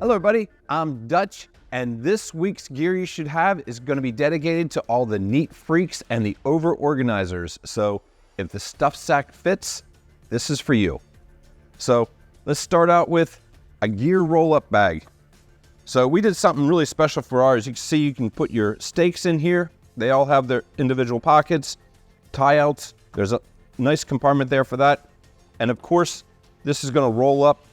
Hello everybody, I'm Dutch, and this week's gear you should have is going to be dedicated to all the neat freaks and the over-organizers. So if the stuff sack fits, this is for you. So let's start out with a gear roll-up bag. So we did something really special for ours. You can see you can put your stakes in here. They all have their individual pockets, tie-outs. There's a nice compartment there for that. And of course, this is going to roll up.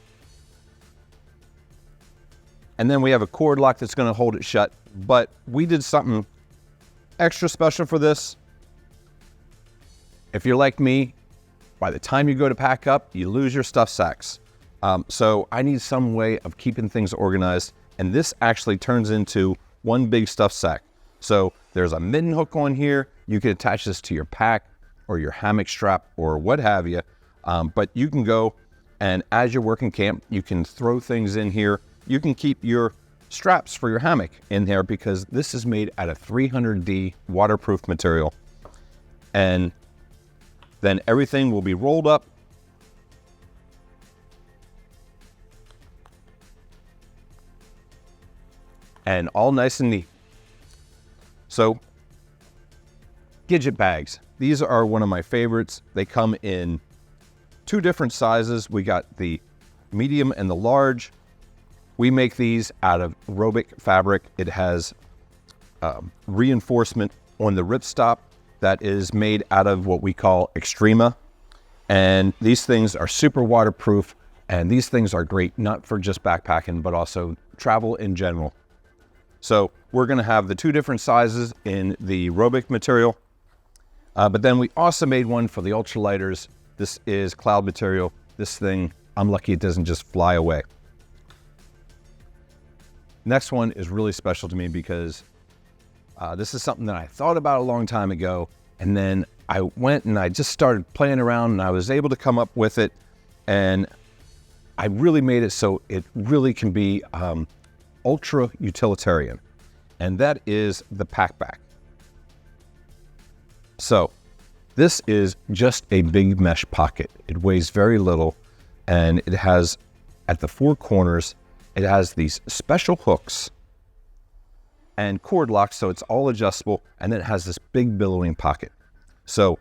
And then we have a cord lock that's going to hold it shut. But we did something extra special for this. If you're like me, by the time you go to pack up, you lose your stuff sacks. So I need some way of keeping things organized. And this actually turns into one big stuff sack. So there's a mitten hook on here. You can attach this to your pack or your hammock strap or what have you. But you can go and as you're working camp, you can throw things in here. You can keep your straps for your hammock in there because this is made out of 300D waterproof material. And then everything will be rolled up. And all nice and neat. So, Gidget bags. These are one of my favorites. They come in two different sizes. We got the medium and the large. We make these out of Rollup fabric. It has reinforcement on the ripstop that is made out of what we call Extrema. And these things are super waterproof. And these things are great, not for just backpacking, but also travel in general. So we're going to have the two different sizes in the Rollup material. But then we also made one for the ultralighters. This is cloud material. This thing, I'm lucky it doesn't just fly away. Next one is really special to me because this is something that I thought about a long time ago. And then I went and I just started playing around and I was able to come up with it. And I really made it so it really can be ultra utilitarian. And that is the Packback. So this is just a big mesh pocket. It weighs very little and it has at the four corners, it has these special hooks and cord locks, so it's all adjustable, and then it has this big billowing pocket. So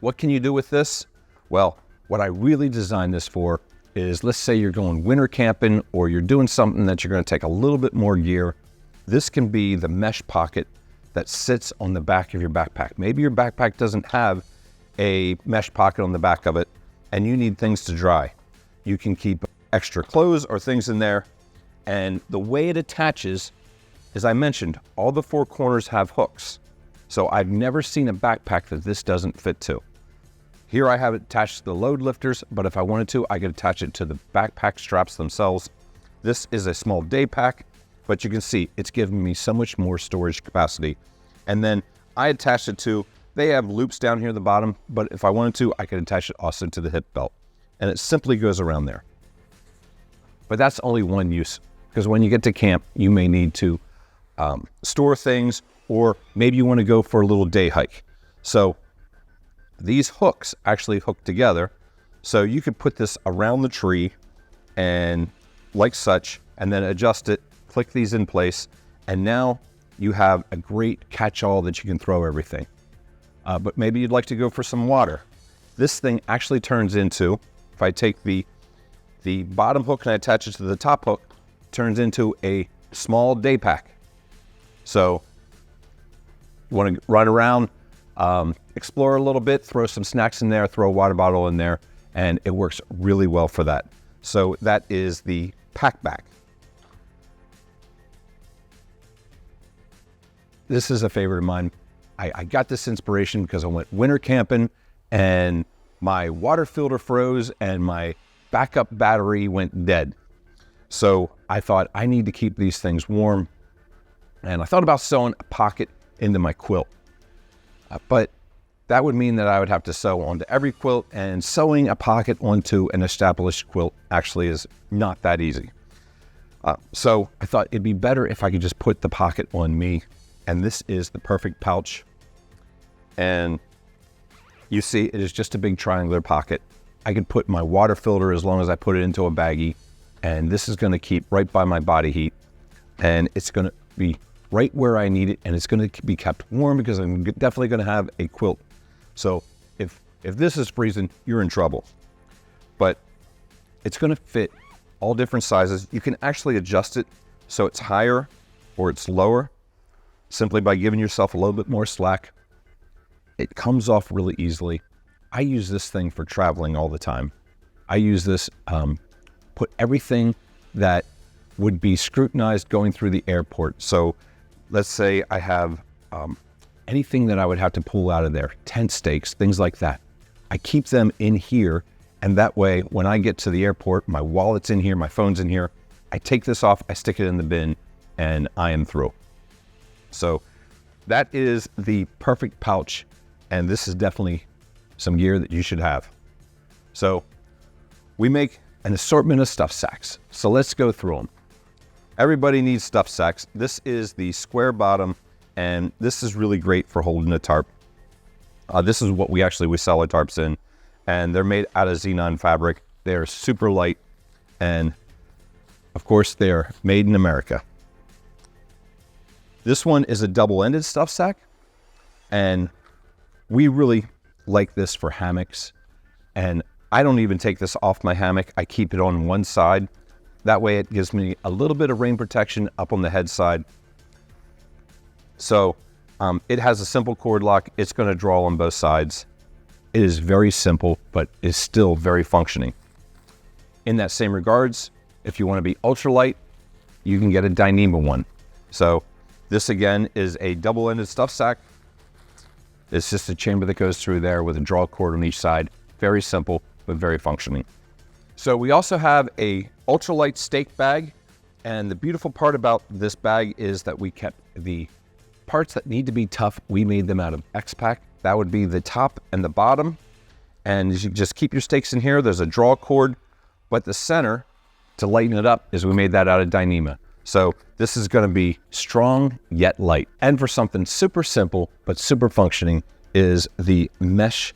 what can you do with this? Well, what I really designed this for is, let's say you're going winter camping or you're doing something that you're going to take a little bit more gear. This can be the mesh pocket that sits on the back of your backpack. Maybe your backpack doesn't have a mesh pocket on the back of it and you need things to dry. You can keep extra clothes or things in there. And the way it attaches, as I mentioned, all the four corners have hooks. So I've never seen a backpack that this doesn't fit to. Here I have it attached to the load lifters, but if I wanted to, I could attach it to the backpack straps themselves. This is a small day pack, but you can see it's giving me so much more storage capacity. And then I attached it to, they have loops down here at the bottom, but if I wanted to, I could attach it also to the hip belt. And it simply goes around there. But that's only one use, because when you get to camp, you may need to store things, or maybe you want to go for a little day hike. So these hooks actually hook together. So you could put this around the tree and like such, and then adjust it, click these in place, and now you have a great catch-all that you can throw everything. But maybe you'd like to go for some water. This thing actually turns into, if I take the bottom hook and I attach it to the top hook, turns into a small day pack. So you want to run around, explore a little bit, throw some snacks in there, throw a water bottle in there, and it works really well for that. So that is the Packback. This is a favorite of mine. I got this inspiration because I went winter camping and my water filter froze and my backup battery went dead. So I thought I need to keep these things warm. And I thought about sewing a pocket into my quilt. But that would mean that I would have to sew onto every quilt, and sewing a pocket onto an established quilt actually is not that easy. So I thought it'd be better if I could just put the pocket on me. And this is the perfect pouch. And you see, it is just a big triangular pocket. I could put my water filter as long as I put it into a baggie. and this is going to keep right by my body heat, and it's going to be right where I need it, and it's going to be kept warm because I'm definitely going to have a quilt. So if this is freezing, you're in trouble. But it's going to fit all different sizes. You can actually adjust it so it's higher or it's lower simply by giving yourself a little bit more slack. It comes off really easily. I use this thing for traveling all the time. I use this, put everything that would be scrutinized going through the airport. So let's say I have anything that I would have to pull out of there, tent stakes, things like that. I keep them in here, and that way when I get to the airport, my wallet's in here, my phone's in here, I take this off, I stick it in the bin, and I am through. So that is the perfect pouch, and this is definitely some gear that you should have. So we make an assortment of stuff sacks. So let's go through them. Everybody needs stuff sacks. This is the square bottom, and this is really great for holding a tarp. This is what we sell our tarps in, and they're made out of Xenon fabric. They're super light, and of course they're made in America. This one is a double-ended stuff sack, and we really like this for hammocks, and I don't even take this off my hammock. I keep it on one side. That way it gives me a little bit of rain protection up on the head side. So it has a simple cord lock. It's going to draw on both sides. It is very simple, but is still very functioning. In that same regards, if you want to be ultralight, you can get a Dyneema one. So this again is a double-ended stuff sack. It's just a chamber that goes through there with a draw cord on each side. Very simple, but very functioning. So we also have a ultralight stake bag, and the beautiful part about this bag is that we kept the parts that need to be tough. We made them out of X-Pack. That would be the top and the bottom, and you just keep your stakes in here. There's a draw cord, but the center to lighten it up is we made that out of Dyneema. So this is going to be strong yet light. And for something super simple but super functioning is the mesh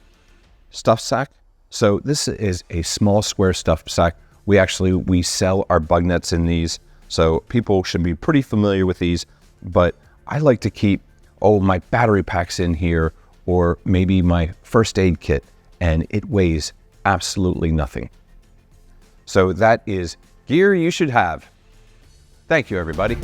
stuff sack. So this is a small square stuff sack. We sell our bug nets in these, so people should be pretty familiar with these, but I like to keep my battery packs in here, or maybe my first aid kit, and it weighs absolutely nothing. So that is gear you should have. Thank you, everybody.